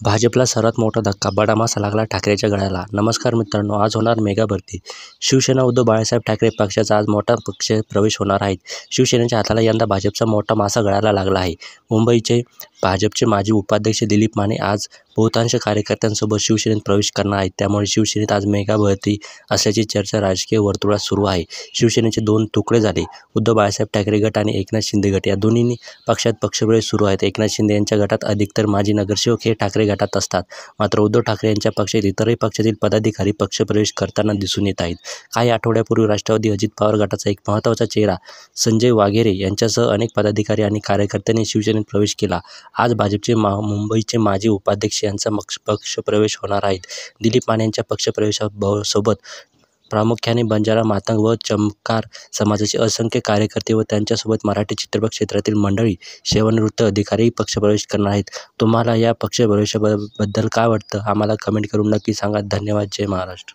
भाजपला सर्वात मोठा धक्का, बडा मासा लागला ठाकरेच्या गळ्याला. नमस्कार मित्रांनो, आज होणार मेगा भरती. शिवसेना उद्धव बाळासाहेब ठाकरे पक्षाचा आज मोठा पक्ष प्रवेश होणार आहेत. शिवसेनेच्या हाताला यंदा भाजपचा मोठा मासा गळायला लागला आहे. मुंबईचे भाजपचे माजी उपाध्यक्ष दिलीप माने आज बहुतांश कार्यकर्त्यांसोबत शिवसेनेत प्रवेश करणार आहेत. त्यामुळे शिवसेनेत आज मेगा भरती असल्याची चर्चा राजकीय वर्तुळात सुरू आहे. शिवसेनेचे दोन तुकडे झाले. उद्धव बाळासाहेब ठाकरे गट आणि एकनाथ शिंदे गट या दोन्ही पक्षात पक्षप्रवेश सुरू आहेत. एकनाथ शिंदे यांच्या गटात अधिकतर माजी नगरसेवक हे ठाकरे गटात असतात. मात्र उद्धव ठाकरे यांच्या पक्षात इतरही पक्षातील पदाधिकारी पक्षप्रवेश करताना दिसून येत आहेत. काही आठवड्यापूर्वी राष्ट्रवादी अजित पवार गटाचा एक महत्त्वाचा चेहरा संजय वाघेरे यांच्यासह अनेक पदाधिकारी आणि कार्यकर्त्यांनी शिवसेनेत प्रवेश केला. आज भाजपचे मुंबईचे माजी उपाध्यक्ष यांचा पक्षप्रवेश होणार आहे. दिलीप माने यांच्या पक्षप्रवेशासोबत प्रामुख्याने बंजारा, मातंग व चमकार समाजाचे असंख्य कार्यकर्ते व त्यांच्यासोबत मराठी चित्रपट क्षेत्रातील मंडळी, सेवानिवृत्त अधिकारीही पक्षप्रवेश करणार आहेत. तुम्हाला या पक्षप्रवेशाबद्दल काय वाटतं? आम्हाला कमेंट करून नक्की सांगा. धन्यवाद. जय महाराष्ट्र.